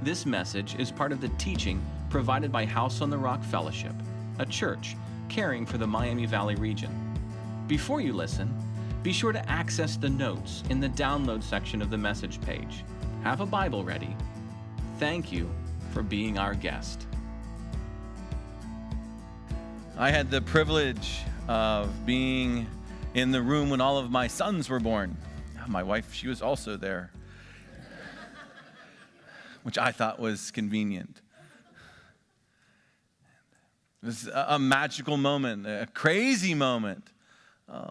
This message is part of the teaching provided by House on the Rock Fellowship, a church caring for the Miami Valley region. Before you listen, be sure to access the notes in the download section of the message page. Have a Bible ready. Thank you for being our guest. I had the privilege of being in the room when all of my sons were born. My wife, she was also there, which I thought was convenient. It was a magical moment, a crazy moment,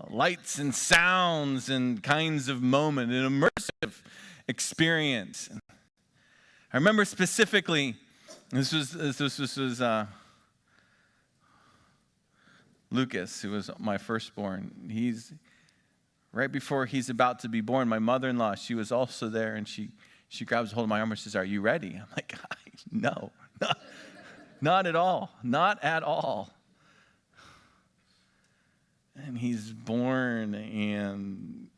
lights and sounds and kinds of moment, an immersive experience. I remember specifically, this was Lucas, who was my firstborn. He's right before he's about to be born. My mother-in-law, she was also there, and she grabs hold of my arm and says, "Are you ready?" I'm like, "No, not at all, not at all." And he's born, and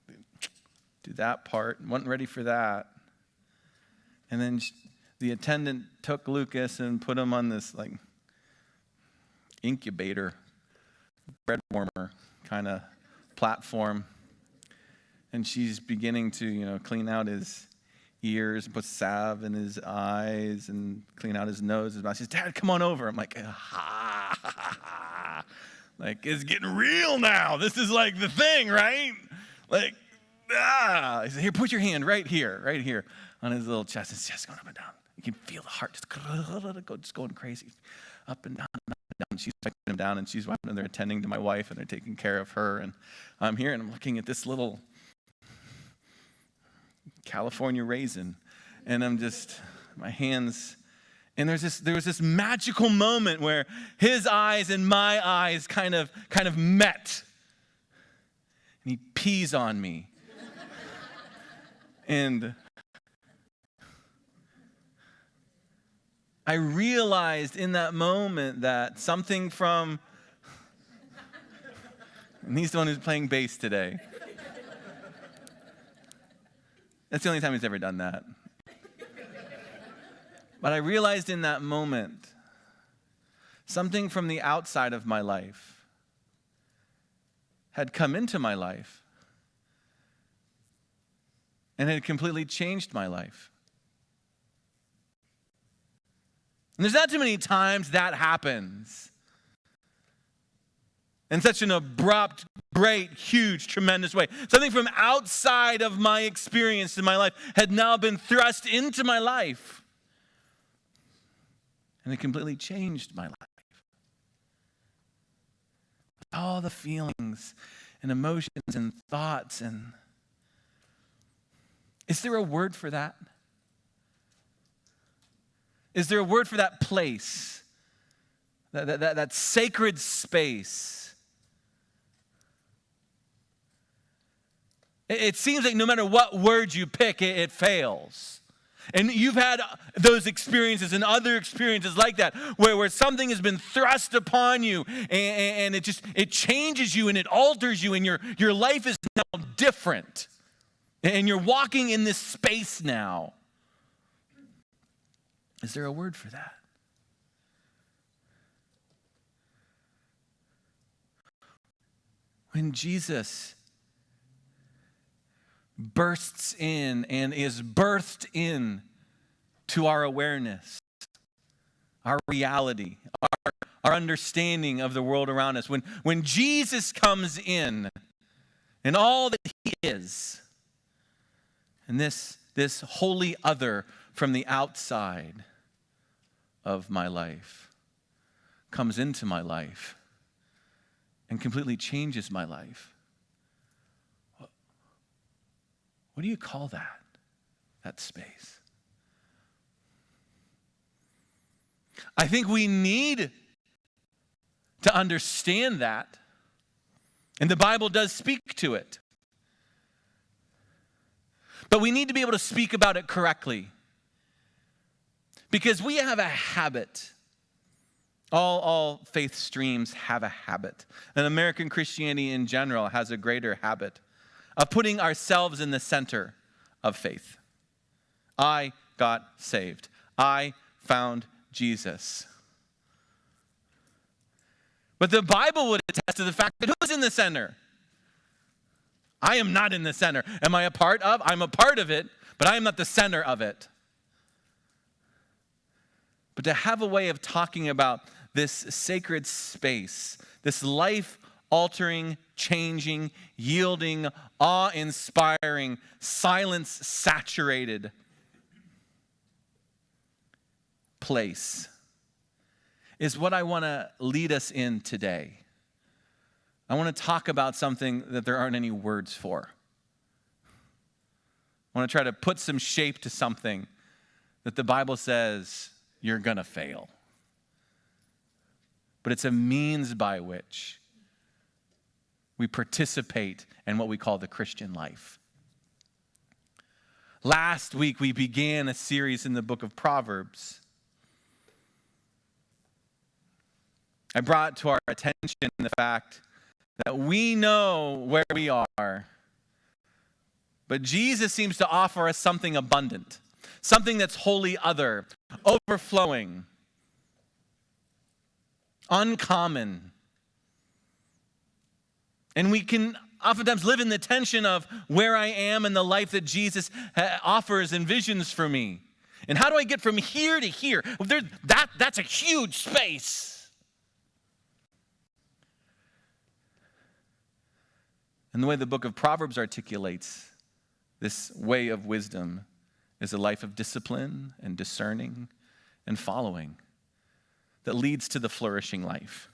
do that part. Wasn't ready for that. And then the attendant took Lucas and put him on this incubator, bread warmer kind of platform. And she's beginning to, clean out his ears, put salve in his eyes, and clean out his nose, his mouth. She says, "Dad, come on over." I'm like, it's getting real now. This is the thing, right? He said, "Here, put your hand right here on his little chest." His chest going up and down. You can feel the heart just going crazy, up and down, up and down. She's wiping him down, and she's wiping him. They're attending to my wife, and they're taking care of her. And I'm here, and I'm looking at this little California raisin, and I'm just, my hands, and there was this magical moment where his eyes and my eyes kind of met, and he pees on me, and I realized in that moment that something from, and he's the one who's playing bass today. That's the only time he's ever done that. But I realized in that moment, something from the outside of my life had come into my life and had completely changed my life. And there's not too many times that happens in such an abrupt, great, huge, tremendous way. Something from outside of my experience in my life had now been thrust into my life. And it completely changed my life. All the feelings and emotions and thoughts. And is there a word for that? Is there a word for that place? That sacred space? It seems like no matter what word you pick, it fails. And you've had those experiences and other experiences like that, where something has been thrust upon you, and it changes you and it alters you, and your life is now different. And you're walking in this space now. Is there a word for that? When Jesus bursts in and is birthed in to our awareness, our reality, our understanding of the world around us. When Jesus comes in and all that he is, and this holy other from the outside of my life comes into my life and completely changes my life. What do you call that space? I think we need to understand that, and the Bible does speak to it. But we need to be able to speak about it correctly, because we have a habit. All faith streams have a habit. And American Christianity in general has a greater habit of putting ourselves in the center of faith. I got saved. I found Jesus. But the Bible would attest to the fact that who's in the center? I am not in the center. Am I a part of? I'm a part of it, but I am not the center of it. But to have a way of talking about this sacred space, this life-altering, changing, yielding, awe-inspiring, silence-saturated place is what I want to lead us in today. I want to talk about something that there aren't any words for. I want to try to put some shape to something that the Bible says you're going to fail. But it's a means by which we participate in what we call the Christian life. Last week, we began a series in the book of Proverbs. I brought to our attention the fact that we know where we are, but Jesus seems to offer us something abundant, something that's wholly other, overflowing, uncommon. And we can oftentimes live in the tension of where I am and the life that Jesus offers and visions for me. And how do I get from here to here? Well, that's a huge space. And the way the book of Proverbs articulates this way of wisdom is a life of discipline and discerning and following that leads to the flourishing life.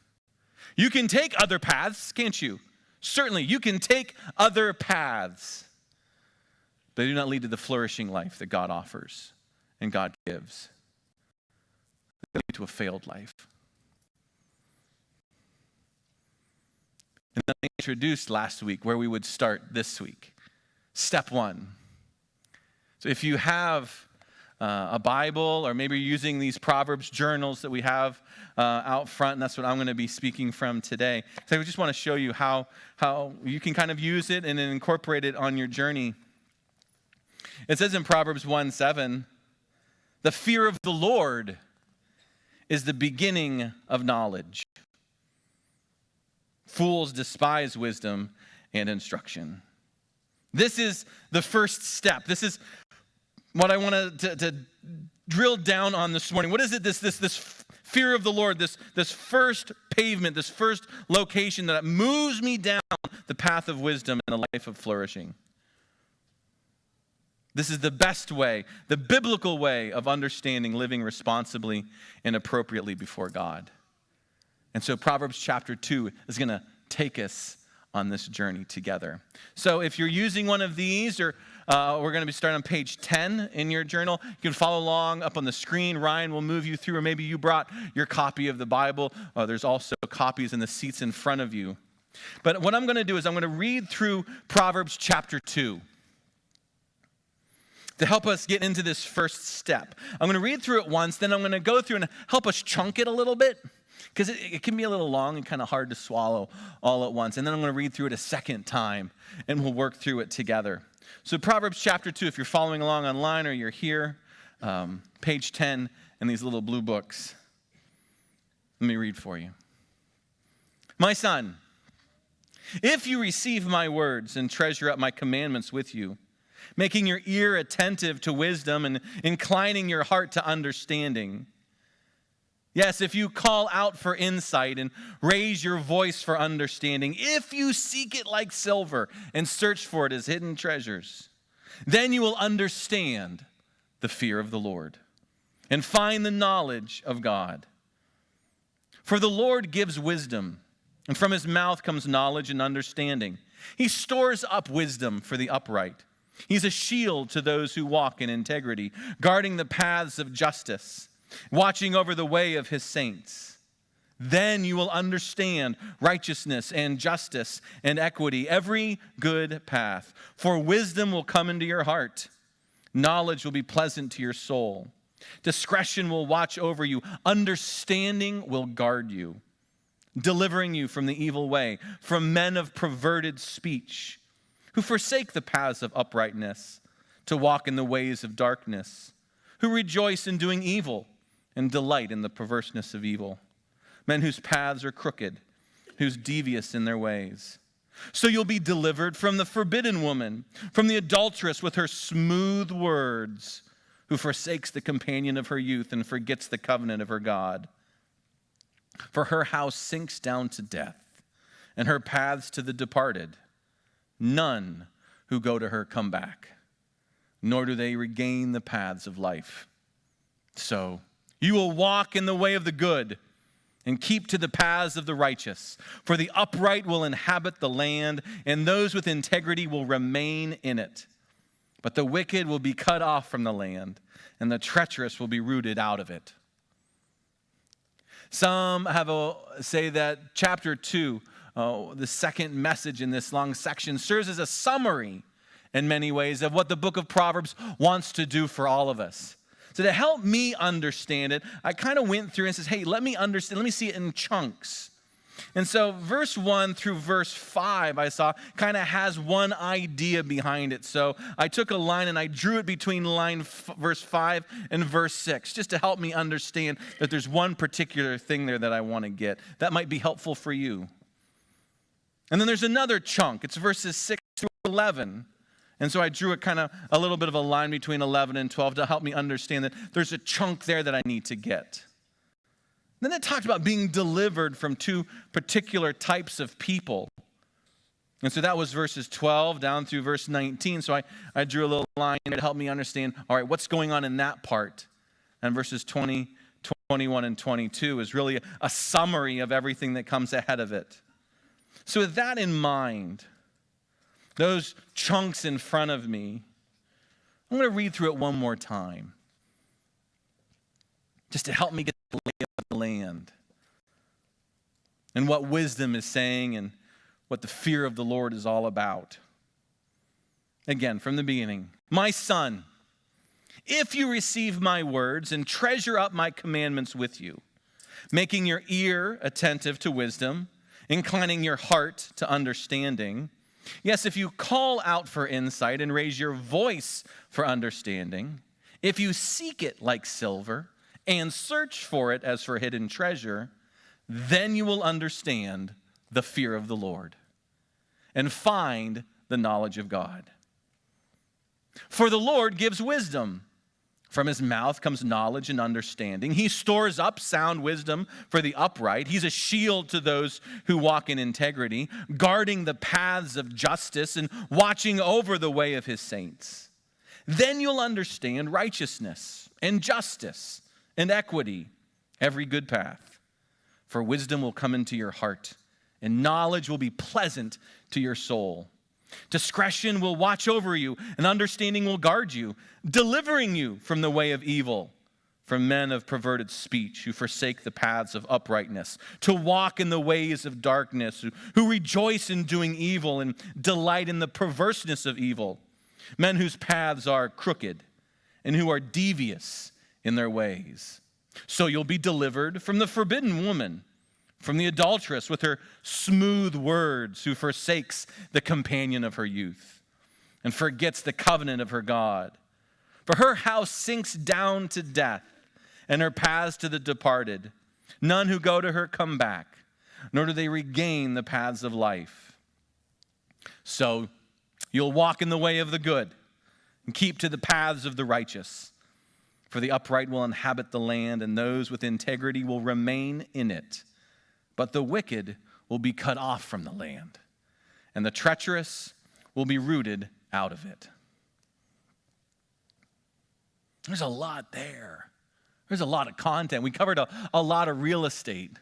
You can take other paths, can't you? Certainly, you can take other paths, but they do not lead to the flourishing life that God offers and God gives. They lead to a failed life. And then I introduced last week where we would start this week. Step one. So if you have a Bible, or maybe you're using these Proverbs journals that we have out front, and that's what I'm going to be speaking from today. So I just want to show you how you can kind of use it and then incorporate it on your journey. It says in Proverbs 1:7, the fear of the Lord is the beginning of knowledge. Fools despise wisdom and instruction. This is the first step. This is what I want to drill down on this morning. What is it, this fear of the Lord, this first pavement, this first location that moves me down the path of wisdom and the life of flourishing? This is the best way, the biblical way of understanding living responsibly and appropriately before God. And so Proverbs chapter 2 is going to take us on this journey together. So if you're using one of these, or we're going to be starting on page 10 in your journal, you can follow along up on the screen. Ryan will move you through, or maybe you brought your copy of the Bible. There's also copies in the seats in front of you. But what I'm going to do is I'm going to read through Proverbs chapter 2 to help us get into this first step. I'm going to read through it once, then I'm going to go through and help us chunk it a little bit, because it can be a little long and kind of hard to swallow all at once. And then I'm going to read through it a second time, and we'll work through it together. So Proverbs chapter 2, if you're following along online or you're here, page 10 in these little blue books. Let me read for you. My son, if you receive my words and treasure up my commandments with you, making your ear attentive to wisdom and inclining your heart to understanding. Yes, if you call out for insight and raise your voice for understanding, if you seek it like silver and search for it as hidden treasures, then you will understand the fear of the Lord and find the knowledge of God. For the Lord gives wisdom, and from his mouth comes knowledge and understanding. He stores up wisdom for the upright. He's a shield to those who walk in integrity, guarding the paths of justice, watching over the way of his saints. Then you will understand righteousness and justice and equity, every good path. For wisdom will come into your heart. Knowledge will be pleasant to your soul. Discretion will watch over you. Understanding will guard you, delivering you from the evil way, from men of perverted speech, who forsake the paths of uprightness to walk in the ways of darkness, who rejoice in doing evil and delight in the perverseness of evil. Men whose paths are crooked, who's devious in their ways. So you'll be delivered from the forbidden woman, from the adulteress with her smooth words, who forsakes the companion of her youth and forgets the covenant of her God. For her house sinks down to death, and her paths to the departed. None who go to her come back, nor do they regain the paths of life. So you will walk in the way of the good and keep to the paths of the righteous. For the upright will inhabit the land, and those with integrity will remain in it. But the wicked will be cut off from the land, and the treacherous will be rooted out of it. Some say that chapter 2, the second message in this long section, serves as a summary in many ways of what the book of Proverbs wants to do for all of us. So to help me understand it, I kind of went through and says, hey, let me understand, let me see it in chunks. And so verse 1 through verse 5, I saw, kind of has one idea behind it. So I took a line and I drew it between verse 5 and verse 6, just to help me understand that there's one particular thing there that I want to get. That might be helpful for you. And then there's another chunk. It's verses 6 through 11. And so I drew it kind of a little bit of a line between 11 and 12 to help me understand that there's a chunk there that I need to get. Then it talked about being delivered from two particular types of people. And so that was verses 12 down through verse 19. So I drew a little line to help me understand, all right, what's going on in that part? And verses 20, 21, and 22 is really a summary of everything that comes ahead of it. So with that in mind, those chunks in front of me, I'm going to read through it one more time, just to help me get the lay of the land and what wisdom is saying and what the fear of the Lord is all about. Again, from the beginning, my son, if you receive my words and treasure up my commandments with you, making your ear attentive to wisdom, inclining your heart to understanding. Yes, if you call out for insight and raise your voice for understanding, if you seek it like silver and search for it as for hidden treasure, then you will understand the fear of the Lord and find the knowledge of God. For the Lord gives wisdom. From his mouth comes knowledge and understanding. He stores up sound wisdom for the upright. He's a shield to those who walk in integrity, guarding the paths of justice and watching over the way of his saints. Then you'll understand righteousness and justice and equity, every good path. For wisdom will come into your heart, and knowledge will be pleasant to your soul. Discretion will watch over you, and understanding will guard you, delivering you from the way of evil, from men of perverted speech who forsake the paths of uprightness, to walk in the ways of darkness, who rejoice in doing evil and delight in the perverseness of evil, men whose paths are crooked and who are devious in their ways. So you'll be delivered from the forbidden woman, from the adulteress with her smooth words, who forsakes the companion of her youth and forgets the covenant of her God. For her house sinks down to death, and her paths to the departed. None who go to her come back, nor do they regain the paths of life. So you'll walk in the way of the good and keep to the paths of the righteous. For the upright will inhabit the land, and those with integrity will remain in it. But the wicked will be cut off from the land, and the treacherous will be rooted out of it. There's a lot there. There's a lot of content. We covered a lot of real estate.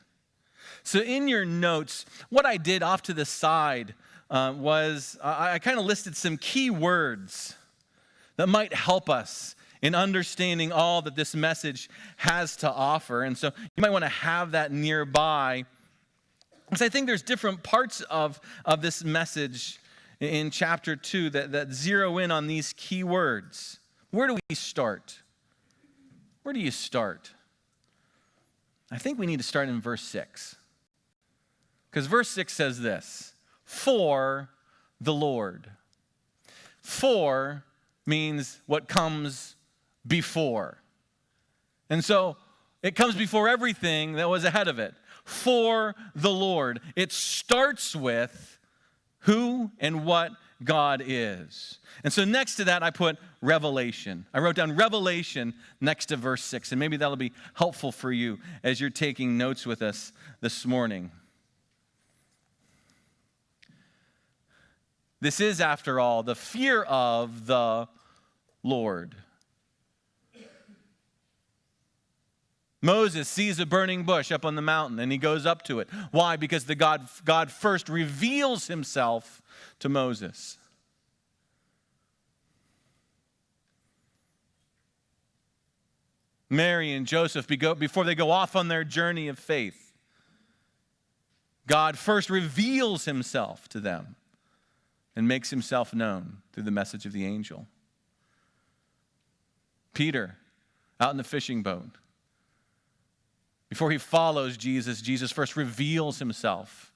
So in your notes, what I did off to the side was I kind of listed some key words that might help us in understanding all that this message has to offer. And so you might want to have that nearby, because I think there's different parts of this message in chapter 2 that zero in on these key words. Where do we start? Where do you start? I think we need to start in verse 6. Because verse 6 says this: for the Lord. For means what comes before. And so it comes before everything that was ahead of it. For the Lord. It starts with who and what God is. And so next to that, I put revelation. I wrote down revelation next to verse 6, and maybe that'll be helpful for you as you're taking notes with us this morning. This is, after all, the fear of the Lord. Moses sees a burning bush up on the mountain, and he goes up to it. Why? Because God first reveals himself to Moses. Mary and Joseph, before they go off on their journey of faith, God first reveals himself to them and makes himself known through the message of the angel. Peter, out in the fishing boat, before he follows Jesus, Jesus first reveals himself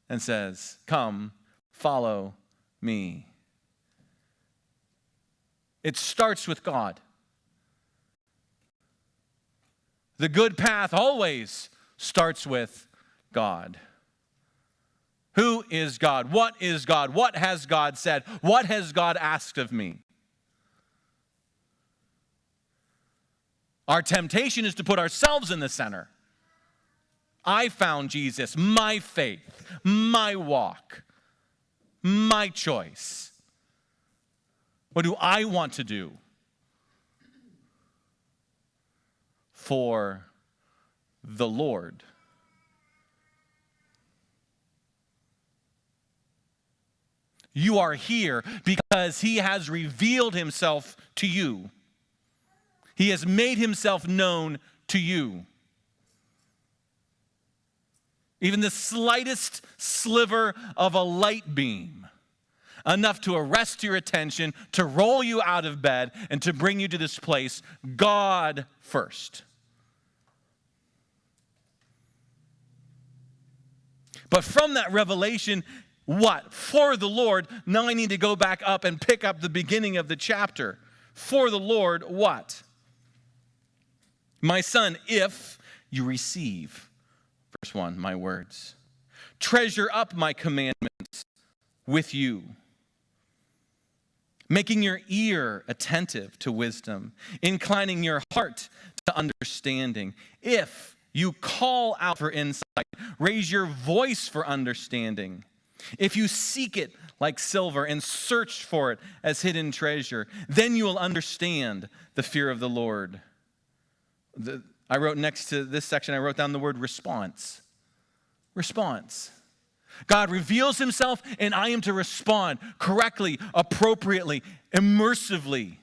and says, "Come, follow me." It starts with God. The good path always starts with God. Who is God? What is God? What has God said? What has God asked of me? Our temptation is to put ourselves in the center. I found Jesus, my faith, my walk, my choice. What do I want to do for the Lord? You are here because he has revealed himself to you. He has made himself known to you. Even the slightest sliver of a light beam, enough to arrest your attention, to roll you out of bed, and to bring you to this place, God first. But from that revelation, what? For the Lord. Now I need to go back up and pick up the beginning of the chapter. For the Lord, what? My son, if you receive, verse 1, my words, treasure up my commandments with you, making your ear attentive to wisdom, inclining your heart to understanding. If you call out for insight, raise your voice for understanding. If you seek it like silver and search for it as hidden treasure, then you will understand the fear of the Lord. I wrote next to this section, I wrote down the word response. Response. God reveals himself, and I am to respond correctly, appropriately, immersively.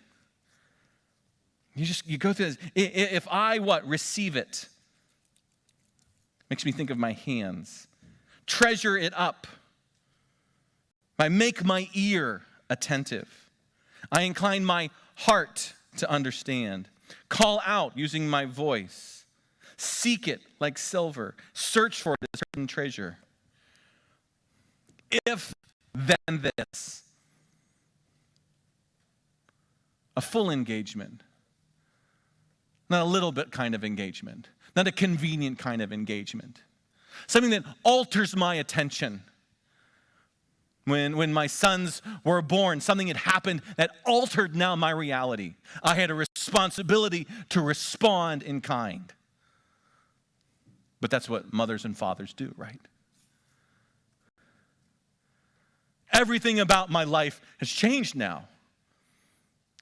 You go through this. If I receive it. Makes me think of my hands. Treasure it up. I make my ear attentive. I incline my heart to understand. Call out using my voice. Seek it like silver. Search for it as hidden treasure. If then this. A full engagement. Not a little bit kind of engagement. Not a convenient kind of engagement. Something that alters my attention. When my sons were born, something had happened that altered now my reality. I had a responsibility to respond in kind. But that's what mothers and fathers do, right? Everything about my life has changed now.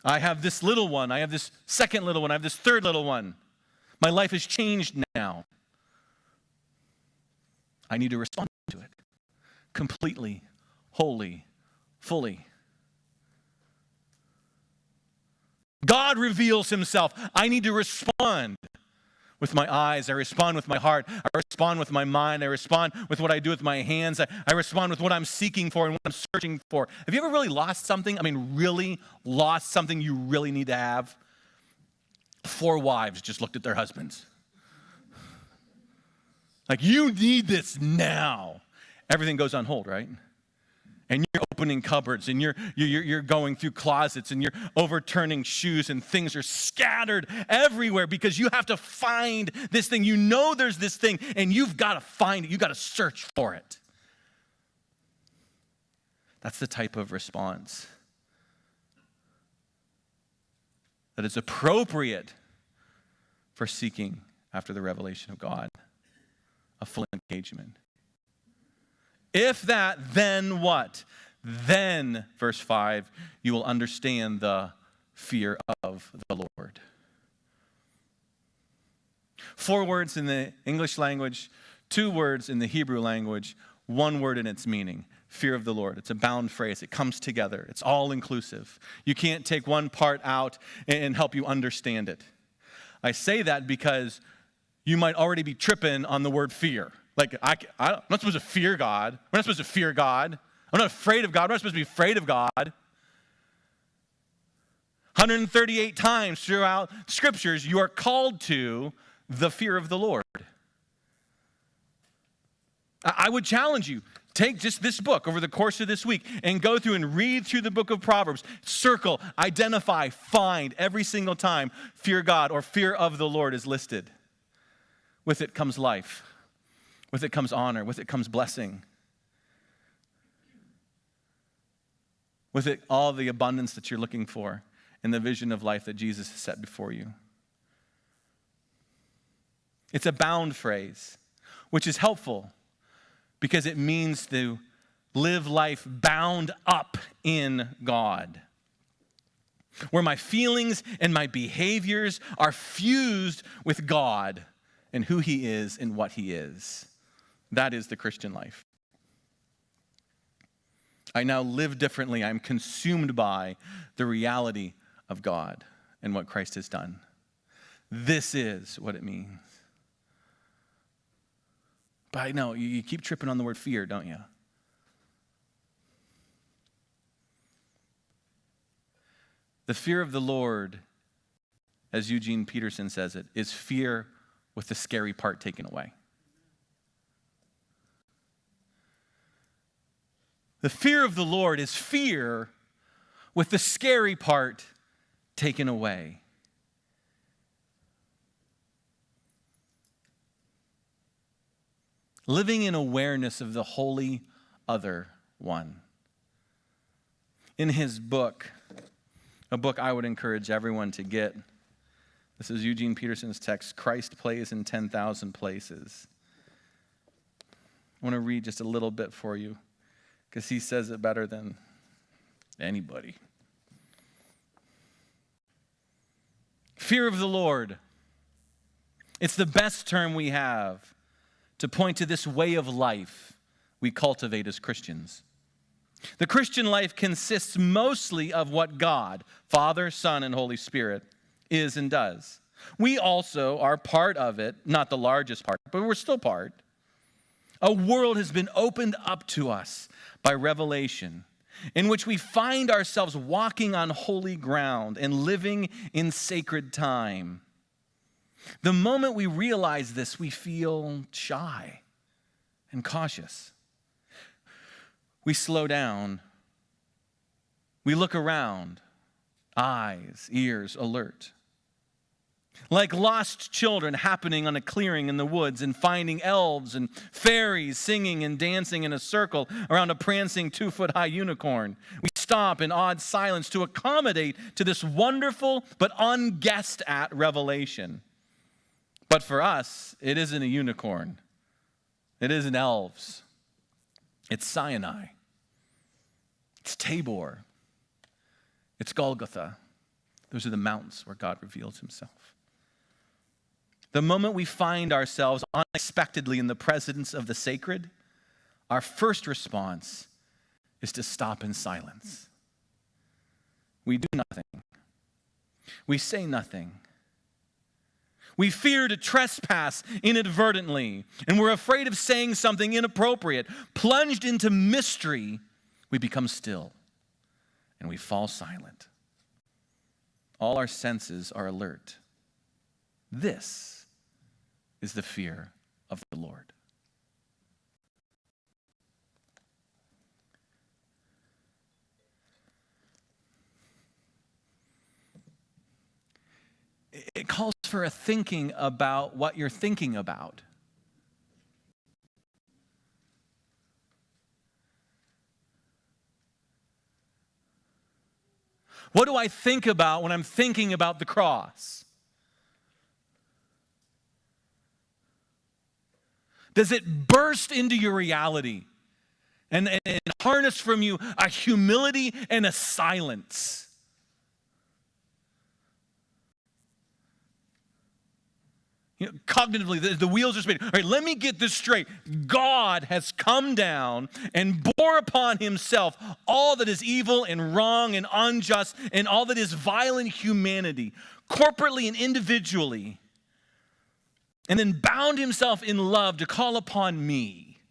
I have this little one. I have this second little one. I have this third little one. My life has changed now. I need to respond to it completely, wholly, fully. God reveals himself. I need to respond with my eyes. I respond with my heart. I respond with my mind. I respond with what I do with my hands. I respond with what I'm seeking for and what I'm searching for. Have you ever really lost something? I mean, really lost something you really need to have? 4 wives just looked at their husbands. Like, you need this now. Everything goes on hold, right? and you're opening cupboards, and you're going through closets, and you're overturning shoes, and things are scattered everywhere because you have to find this thing. You know there's this thing, and you've got to find it. You've got to search for it. That's the type of response that is appropriate for seeking after the revelation of God, a full engagement. If that, then what? Then, verse 5, you will understand the fear of the Lord. 4 words in the English language, 2 words in the Hebrew language, 1 word in its meaning. Fear of the Lord. It's a bound phrase. It comes together. It's all inclusive. You can't take one part out and help you understand it. I say that because you might already be tripping on the word fear. Like, I'm not supposed to fear God. We're not supposed to fear God. I'm not afraid of God. We're not supposed to be afraid of God. 138 times throughout Scriptures, you are called to the fear of the Lord. I would challenge you, take just this book over the course of this week and go through and read through the book of Proverbs. Circle, identify, find every single time fear God or fear of the Lord is listed. With it comes life. With it comes honor. With it comes blessing. With it all the abundance that you're looking for in the vision of life that Jesus has set before you. It's a bound phrase, which is helpful because it means to live life bound up in God, where my feelings and my behaviors are fused with God and who He is and what He is. That is the Christian life. I now live differently. I'm consumed by the reality of God and what Christ has done. This is what it means. But I know, you keep tripping on the word fear, don't you? The fear of the Lord, as Eugene Peterson says it, is fear with the scary part taken away. The fear of the Lord is fear with the scary part taken away. Living in awareness of the holy other one. In his book, a book I would encourage everyone to get, this is Eugene Peterson's text, Christ Plays in 10,000 Places. I want to read just a little bit for you, because he says it better than anybody. Fear of the Lord. It's the best term we have to point to this way of life we cultivate as Christians. The Christian life consists mostly of what God, Father, Son, and Holy Spirit, is and does. We also are part of it, not the largest part, but we're still part. A world has been opened up to us by revelation, in which we find ourselves walking on holy ground and living in sacred time. The moment we realize this, we feel shy and cautious. We slow down. We look around, eyes, ears alert. Like lost children happening on a clearing in the woods and finding elves and fairies singing and dancing in a circle around a prancing 2-foot-high unicorn. We stop in awed silence to accommodate to this wonderful but unguessed at revelation. But for us, it isn't a unicorn. It isn't elves. It's Sinai. It's Tabor. It's Golgotha. Those are the mountains where God reveals himself. The moment we find ourselves unexpectedly in the presence of the sacred, our first response is to stop in silence. We do nothing. We say nothing. We fear to trespass inadvertently, and we're afraid of saying something inappropriate. Plunged into mystery, we become still, and we fall silent. All our senses are alert. This is the fear of the Lord. it calls for a thinking about what you're thinking about. What do I think about when I'm thinking about the cross? Does it burst into your reality and harness from you a humility and a silence? Cognitively, the wheels are spinning. All right, let me get this straight. God has come down and bore upon himself all that is evil and wrong and unjust and all that is violent humanity, corporately and individually, and then bound himself in love to call upon me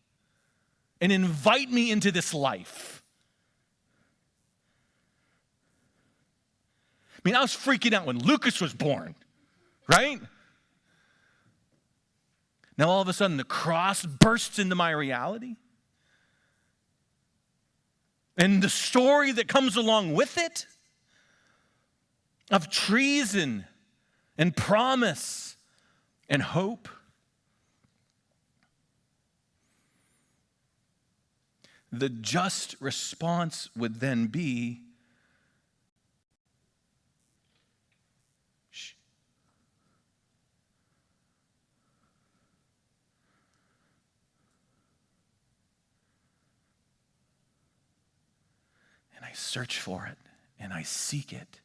and invite me into this life. I mean, I was freaking out when Lucas was born, right? Now all of a sudden the cross bursts into my reality. And the story that comes along with it of treason and promise and hope. The just response would then be, and I search for it, and I seek it,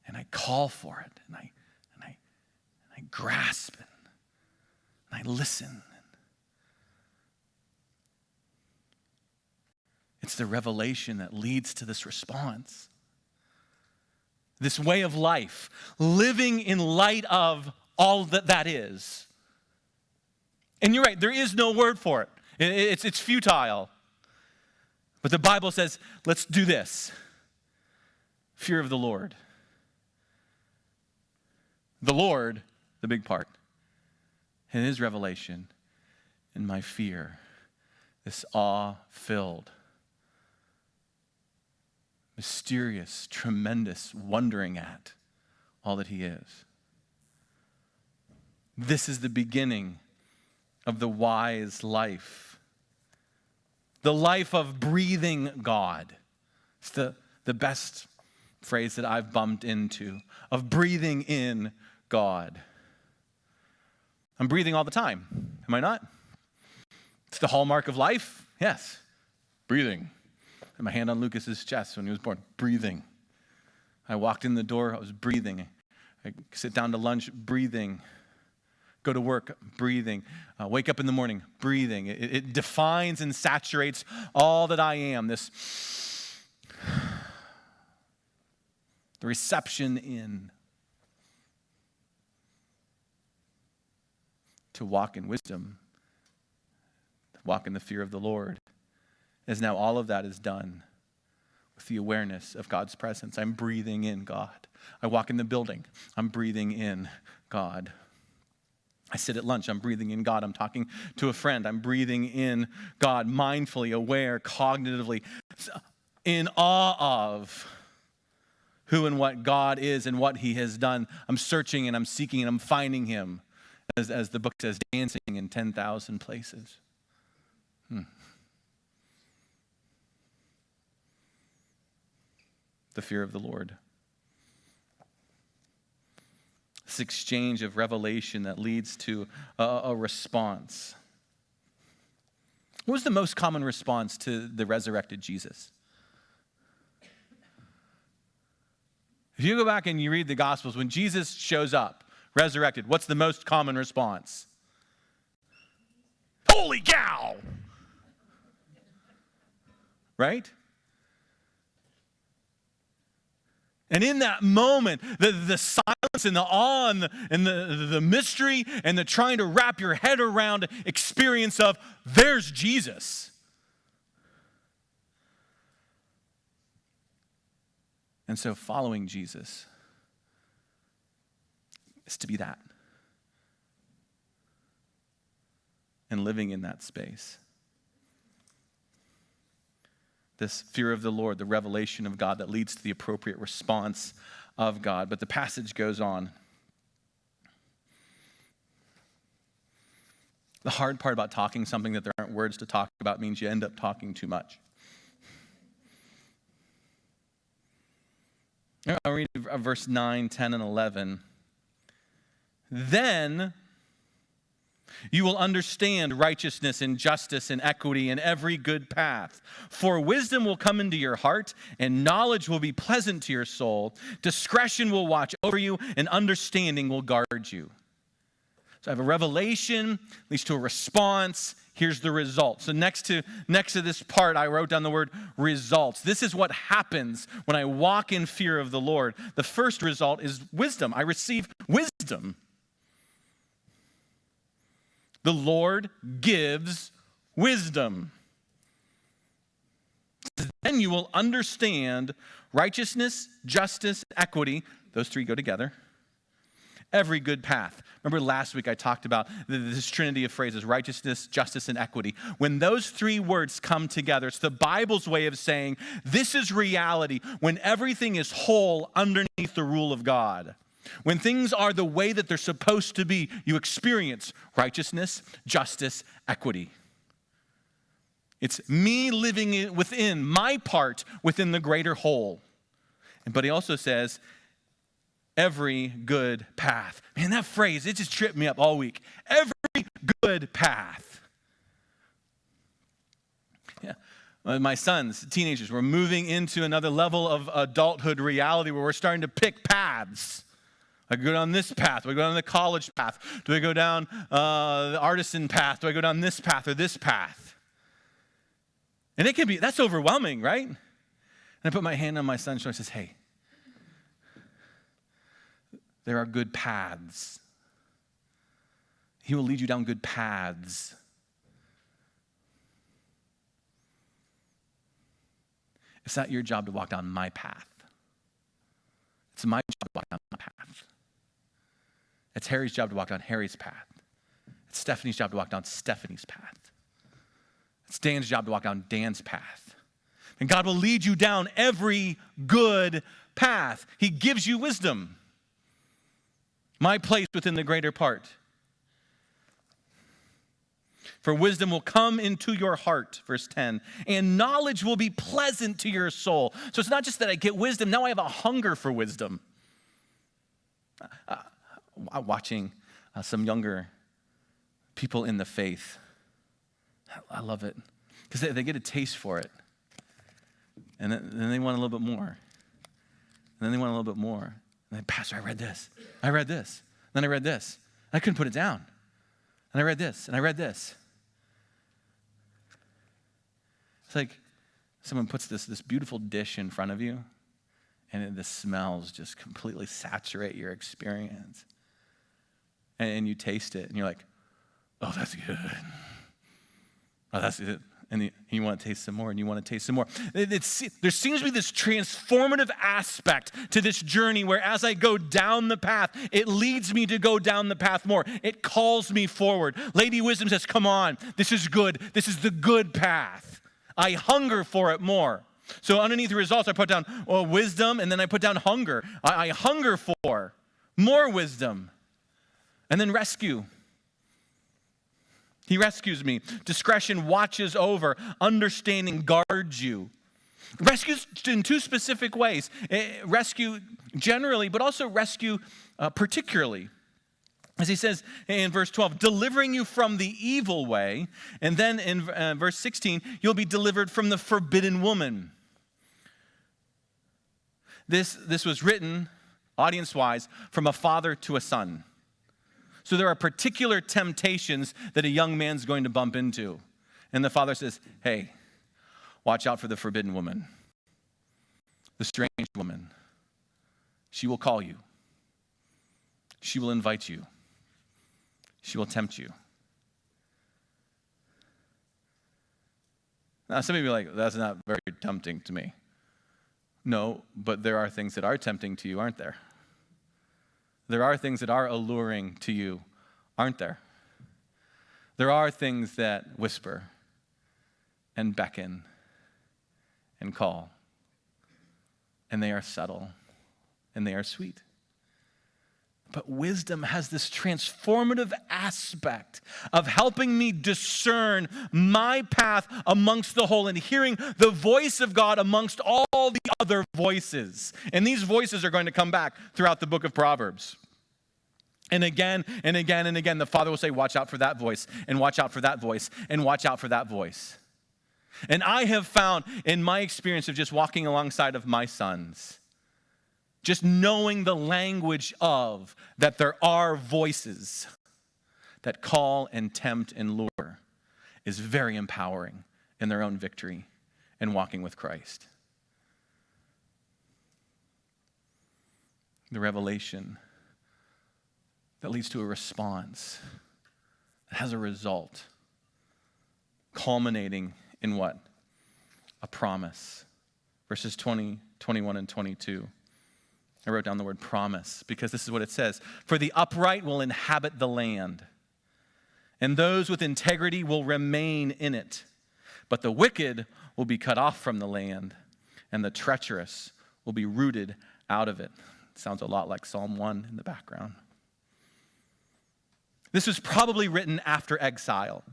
and I call for it, and I grasp it, and I listen. It's the revelation that leads to this response. This way of life, living in light of all that is. And you're right, there is no word for it. It's futile. But the Bible says, let's do this. Fear of the Lord. The Lord, the big part, and his revelation, and my fear, this awe-filled, mysterious, tremendous, wondering at all that he is. This is the beginning of the wise life. The life of breathing God. It's the best phrase that I've bumped into, of breathing in God. I'm breathing all the time, am I not? It's the hallmark of life, yes, breathing. And my hand on Lucas's chest when he was born, breathing. I walked in the door, I was breathing. I sit down to lunch, breathing. Go to work, breathing. Wake up in the morning, breathing. It defines and saturates all that I am. The reception in. To walk in wisdom, to walk in the fear of the Lord, as now all of that is done with the awareness of God's presence. I'm breathing in God. I walk in the building, I'm breathing in God. I sit at lunch, I'm breathing in God. I'm talking to a friend, I'm breathing in God, mindfully, aware, cognitively, in awe of who and what God is and what he has done. I'm searching and I'm seeking and I'm finding him. As the book says, dancing in 10,000 places. The fear of the Lord. This exchange of revelation that leads to a response. What was the most common response to the resurrected Jesus? If you go back and you read the Gospels, when Jesus shows up, resurrected, what's the most common response? Holy cow! Right? And in that moment, the silence and the awe and the mystery and the trying to wrap your head around experience of, there's Jesus. And so following Jesus is to be that. And living in that space. This fear of the Lord, the revelation of God that leads to the appropriate response of God. But the passage goes on. The hard part about talking something that there aren't words to talk about means you end up talking too much. I'll read verse 9, 10, and 11. Then you will understand righteousness and justice and equity and every good path. For wisdom will come into your heart, and knowledge will be pleasant to your soul. Discretion will watch over you, and understanding will guard you. So I have a revelation, leads to a response. Here's the result. So next to this part, I wrote down the word results. This is what happens when I walk in fear of the Lord. The first result is wisdom. I receive wisdom. The Lord gives wisdom. Then you will understand righteousness, justice, equity. Those three go together. Every good path. Remember last week I talked about this trinity of phrases, righteousness, justice, and equity. When those three words come together, it's the Bible's way of saying this is reality when everything is whole underneath the rule of God. When things are the way that they're supposed to be, you experience righteousness, justice, equity. It's me living within my part within the greater whole. But he also says, every good path. Man, that phrase, it just tripped me up all week. Every good path. Yeah. My sons, teenagers, we're moving into another level of adulthood reality where we're starting to pick paths. I go down this path. Do I go down the college path? Do I go down the artisan path? Do I go down this path or this path? And it can be, that's overwhelming, right? And I put my hand on my son's shoulder and says, hey, there are good paths. He will lead you down good paths. It's not your job to walk down my path. It's my job to walk down my path. It's Harry's job to walk down Harry's path. It's Stephanie's job to walk down Stephanie's path. It's Dan's job to walk down Dan's path. And God will lead you down every good path. He gives you wisdom. My place within the greater part. For wisdom will come into your heart, verse 10, and knowledge will be pleasant to your soul. So it's not just that I get wisdom, now I have a hunger for wisdom. Watching some younger people in the faith, I love it, because they get a taste for it. And then they want a little bit more. And then they want a little bit more. And then, Pastor, I read this. I read this. Then I read this. I couldn't put it down. And I read this. And I read this. It's like someone puts this beautiful dish in front of you, and the smells just completely saturate your experience. And you taste it, and you're like, oh, that's good. Oh, that's it. And you want to taste some more, and you want to taste some more. There seems to be this transformative aspect to this journey where as I go down the path, it leads me to go down the path more. It calls me forward. Lady Wisdom says, come on, this is good. This is the good path. I hunger for it more. So underneath the results, I put down wisdom, and then I put down hunger. I hunger for more wisdom. And then rescue. He rescues me. Discretion watches over. Understanding guards you. Rescues in two specific ways. Rescue generally, but also rescue particularly. As he says in verse 12, delivering you from the evil way. And then in verse 16, you'll be delivered from the forbidden woman. This was written, audience-wise, from a father to a son. So there are particular temptations that a young man's going to bump into. And the father says, hey, watch out for the forbidden woman, the strange woman. She will call you. She will invite you. She will tempt you. Now, some of you are like, that's not very tempting to me. No, but there are things that are tempting to you, aren't there? There are things that are alluring to you, aren't there? There are things that whisper and beckon and call, and they are subtle and they are sweet. But wisdom has this transformative aspect of helping me discern my path amongst the whole and hearing the voice of God amongst all the other voices. And these voices are going to come back throughout the book of Proverbs. And again and again and again, the Father will say, watch out for that voice, and watch out for that voice, and watch out for that voice. And I have found in my experience of just walking alongside of my sons, just knowing the language of that there are voices that call and tempt and lure is very empowering in their own victory and walking with Christ. The revelation that leads to a response that has a result, culminating in what? A promise. Verses 20, 21, and 22. I wrote down the word promise because this is what it says. For the upright will inhabit the land, and those with integrity will remain in it. But the wicked will be cut off from the land, and the treacherous will be rooted out of it. Sounds a lot like Psalm 1 in the background. This was probably written after exile,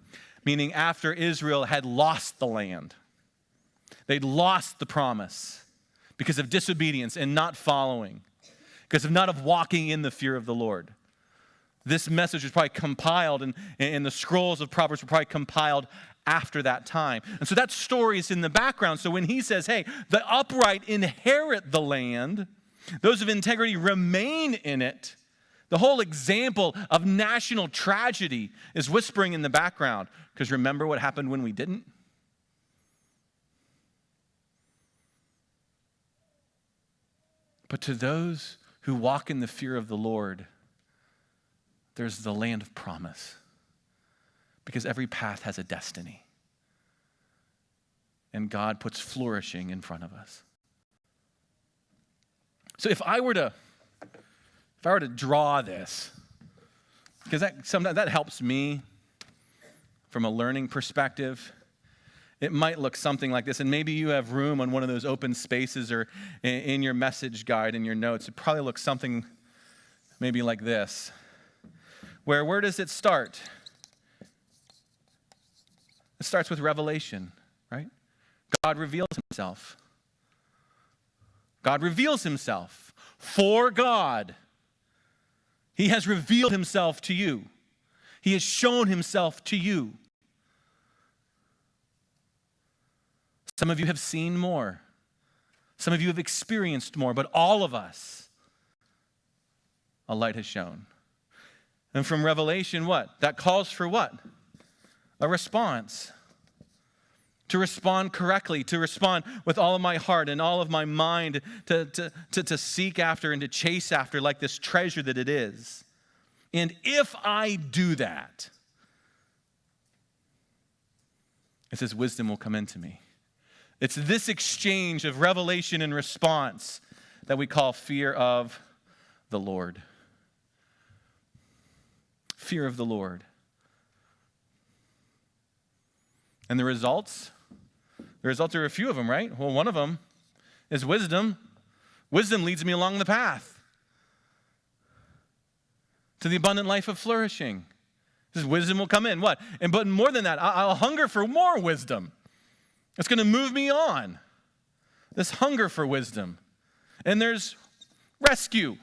meaning after Israel had lost the land. They'd lost the promise because of disobedience and not following, because of not of walking in the fear of the Lord. This message was probably compiled, and the scrolls of Proverbs were probably compiled after that time. And so that story is in the background. So when he says, hey, the upright inherit the land, those of integrity remain in it, the whole example of national tragedy is whispering in the background. Because remember what happened when we didn't? But to those who walk in the fear of the Lord, there's the land of promise. Because every path has a destiny. And God puts flourishing in front of us. So if I were to draw this, because sometimes that helps me from a learning perspective. It might look something like this, and maybe you have room on one of those open spaces or in your message guide, in your notes. It probably looks something maybe like this. Where does it start? It starts with revelation, right? God reveals himself. God reveals himself. For God, he has revealed himself to you. He has shown himself to you. Some of you have seen more. Some of you have experienced more, but all of us, a light has shone. And from Revelation, what? That calls for what? A response. To respond correctly, to respond with all of my heart and all of my mind, to seek after and to chase after like this treasure that it is. And if I do that, it says wisdom will come into me. It's this exchange of revelation and response that we call fear of the Lord. Fear of the Lord. And the results? The results are a few of them, right? Well, one of them is wisdom. Wisdom leads me along the path to the abundant life of flourishing. This wisdom will come in. What? But more than that, I'll hunger for more wisdom. It's going to move me on. This hunger for wisdom. And there's rescue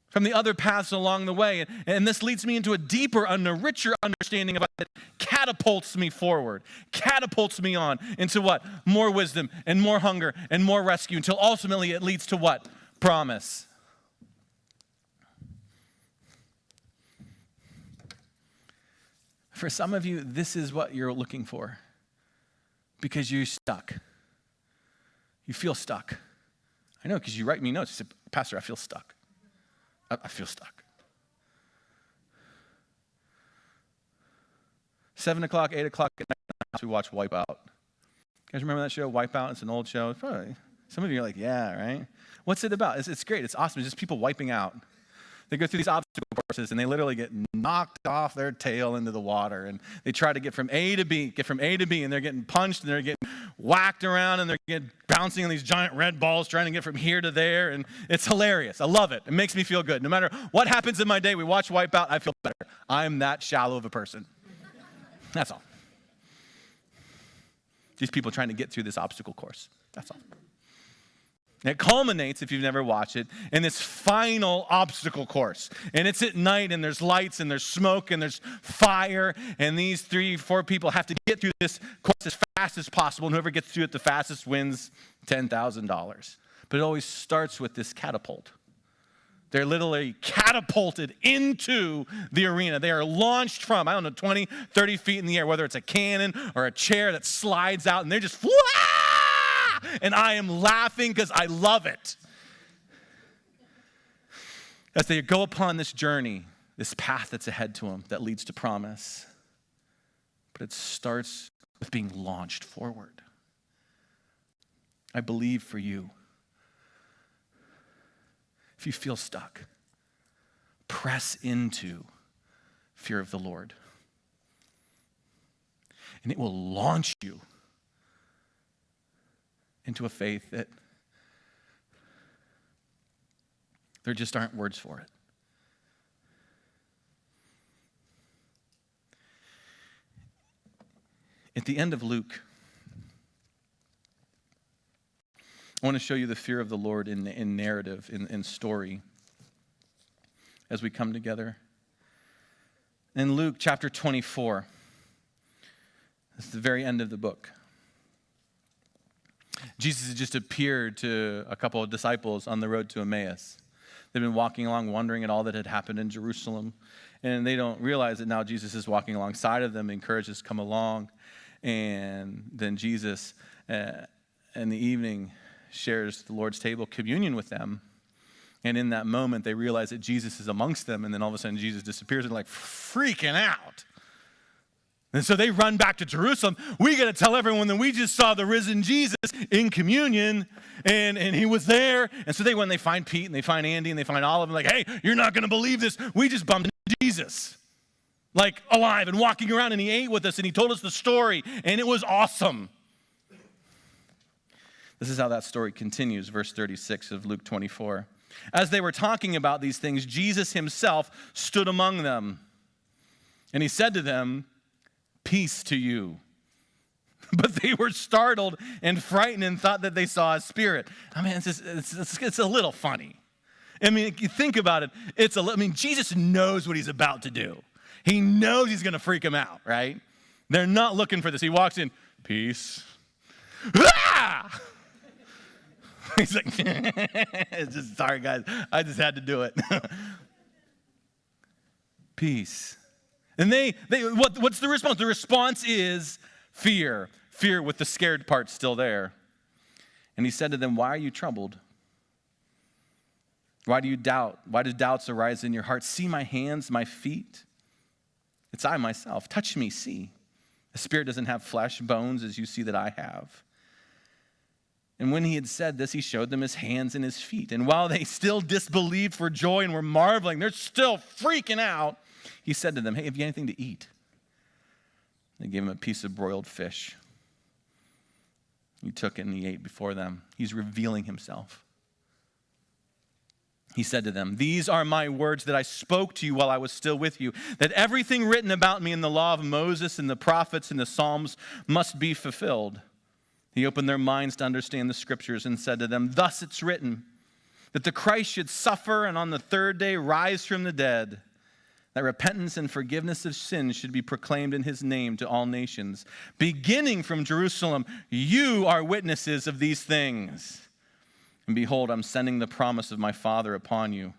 from the other paths along the way. And this leads me into a deeper and a richer understanding of it that catapults me forward, catapults me on into what? More wisdom and more hunger and more rescue until ultimately it leads to what? Promise. For some of you, this is what you're looking for. Because you're stuck. You feel stuck. I know, because you write me notes. You say, Pastor, I feel stuck. I feel stuck. 7 o'clock, 8 o'clock at night, we watch Wipeout. You guys remember that show, Wipeout? It's an old show. Probably. Some of you are like, yeah, right? What's it about? It's great. It's awesome. It's just people wiping out. They go through these obstacle horses, and they literally get knocked off their tail into the water, and they try to get from A to B, and they're getting punched, and they're getting whacked around, and they're getting bouncing on these giant red balls trying to get from here to there, and it's hilarious. I love it. It makes me feel good. No matter what happens in my day, we watch Wipeout, I feel better. I'm that shallow of a person. That's all. These people trying to get through this obstacle course. That's all. And it culminates, if you've never watched it, in this final obstacle course. And it's at night, and there's lights, and there's smoke, and there's fire, and these 3-4 people have to get through this course as fast as possible, and whoever gets through it the fastest wins $10,000. But it always starts with this catapult. They're literally catapulted into the arena. They are launched from, 20, 30 feet in the air, whether it's a cannon or a chair that slides out, and they're just, and I am laughing because I love it. As they go upon this journey, this path that's ahead to them that leads to promise. But it starts with being launched forward. I believe for you. If you feel stuck, press into fear of the Lord. And it will launch you into a faith that there just aren't words for it. At the end of Luke, I want to show you the fear of the Lord in narrative, in story, as we come together. In Luke chapter 24, it's the very end of the book. Jesus had just appeared to a couple of disciples on the road to Emmaus. They've been walking along, wondering at all that had happened in Jerusalem. And they don't realize that now Jesus is walking alongside of them, encourages come along. And then Jesus, in the evening, shares the Lord's table communion with them. And in that moment, they realize that Jesus is amongst them. And then all of a sudden, Jesus disappears and like freaking out. And so they run back to Jerusalem. We got to tell everyone that we just saw the risen Jesus in communion, and he was there. And so they find Pete, and they find Andy, and they find all of them, like, hey, you're not going to believe this. We just bumped into Jesus, like alive and walking around, and he ate with us, and he told us the story, and it was awesome. This is how that story continues, verse 36 of Luke 24. As they were talking about these things, Jesus himself stood among them, and he said to them, peace to you. But they were startled and frightened and thought that they saw a spirit. I mean, it's a little funny. I mean, you think about it. Jesus knows what he's about to do. He knows he's going to freak them out, right? They're not looking for this. He walks in, peace. Ah! He's like, sorry, guys. I just had to do it. Peace. And what's the response? The response is fear. Fear with the scared part still there. And he said to them, why are you troubled? Why do you doubt? Why do doubts arise in your heart? See my hands, my feet? It's I myself. Touch me, see. A spirit doesn't have flesh, bones, as you see that I have. And when he had said this, he showed them his hands and his feet. And while they still disbelieved for joy and were marveling, they're still freaking out, he said to them, hey, have you anything to eat? They gave him a piece of broiled fish. He took it and he ate before them. He's revealing himself. He said to them, these are my words that I spoke to you while I was still with you, that everything written about me in the law of Moses and the prophets and the Psalms must be fulfilled. He opened their minds to understand the scriptures and said to them, thus it's written, that the Christ should suffer and on the third day rise from the dead, that repentance and forgiveness of sins should be proclaimed in his name to all nations. Beginning from Jerusalem, you are witnesses of these things. And behold, I'm sending the promise of my Father upon you.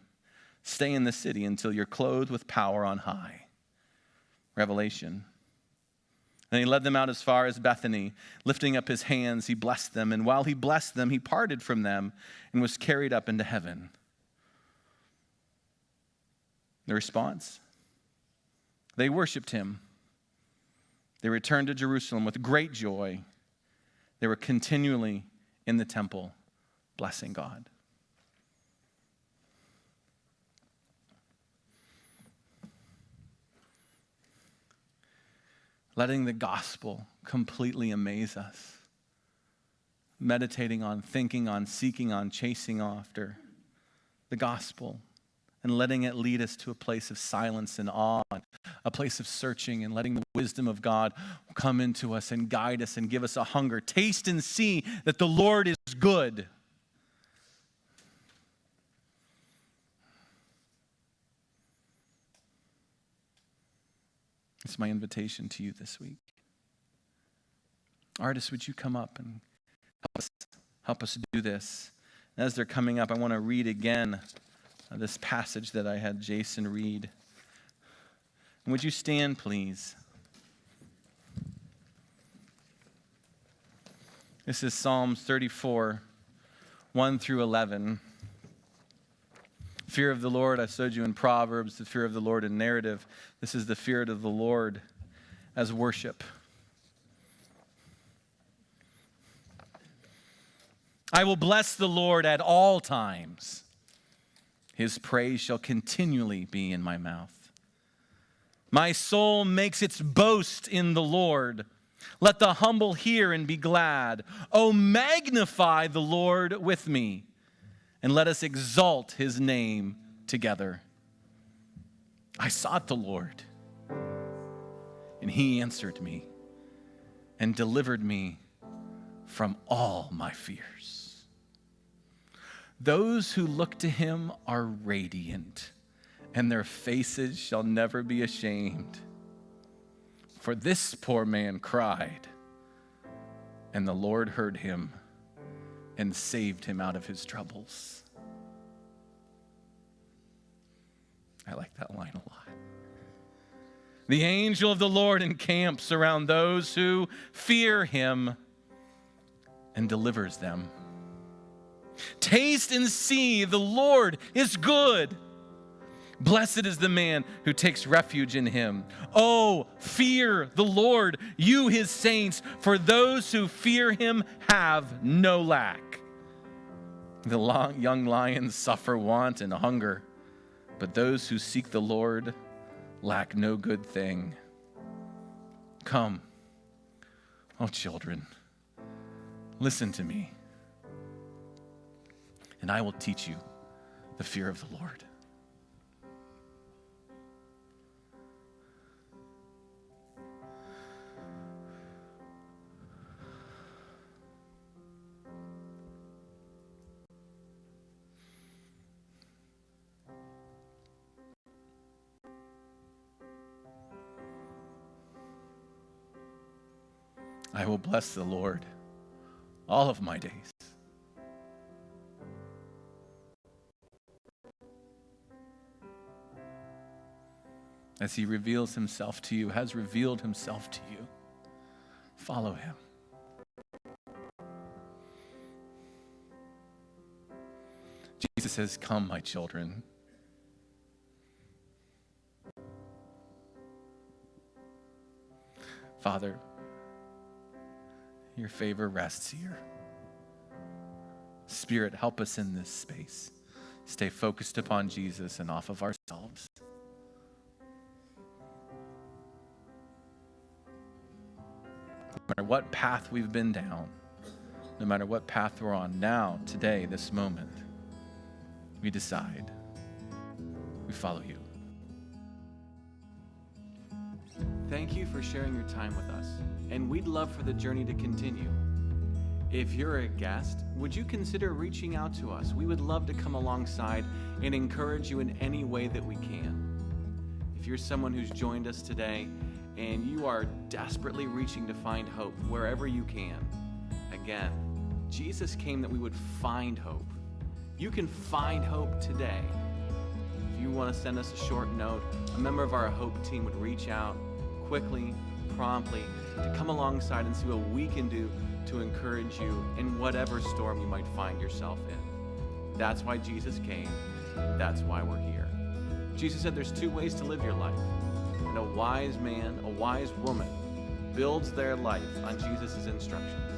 Stay in the city until you're clothed with power on high. Revelation. And he led them out as far as Bethany. Lifting up his hands, he blessed them. And while he blessed them, he parted from them and was carried up into heaven. The response? They worshiped him. They returned to Jerusalem with great joy. They were continually in the temple, blessing God. letting the gospel completely amaze us, meditating on, thinking on, seeking on, chasing after the gospel, and letting it lead us to a place of silence and awe, a place of searching, and letting the wisdom of God come into us and guide us and give us a hunger. Taste and see that the Lord is good. It's my invitation to you this week. Artists, would you come up and help us do this? And as they're coming up, I want to read again this passage that I had Jason read. And would you stand, please? This is Psalms 34, 1 through 11. Fear of the Lord, I showed you in Proverbs, the fear of the Lord in narrative. This is the fear of the Lord as worship. I will bless the Lord at all times. His praise shall continually be in my mouth. My soul makes its boast in the Lord. Let the humble hear and be glad. Oh, magnify the Lord with me, and let us exalt his name together. I sought the Lord, and he answered me and delivered me from all my fears. Those who look to him are radiant, and their faces shall never be ashamed. For this poor man cried, and the Lord heard him and saved him out of his troubles. I like that line a lot. The angel of the Lord encamps around those who fear him and delivers them. Taste and see the Lord is good. Blessed is the man who takes refuge in him. Oh, fear the Lord, you his saints, for those who fear him have no lack. The young lions suffer want and hunger, but those who seek the Lord lack no good thing. Come, oh children, listen to me, and I will teach you the fear of the Lord. I will bless the Lord all of my days. As he reveals himself to you, has revealed himself to you, follow him. Jesus says, come, my children. Father, your favor rests here. Spirit, help us in this space. Stay focused upon Jesus and off of ourselves. No matter what path we've been down, no matter what path we're on now, today, this moment, we decide. We follow you. Thank you for sharing your time with us, and we'd love for the journey to continue. If you're a guest, would you consider reaching out to us? We would love to come alongside and encourage you in any way that we can. If you're someone who's joined us today and you are desperately reaching to find hope wherever you can, again, Jesus came that we would find hope. You can find hope today. If you want to send us a short note, a member of our Hope team would reach out quickly, promptly, to come alongside and see what we can do to encourage you in whatever storm you might find yourself in. That's why Jesus came. That's why we're here. Jesus said there's two ways to live your life. And a wise man, a wise woman, builds their life on Jesus' instructions.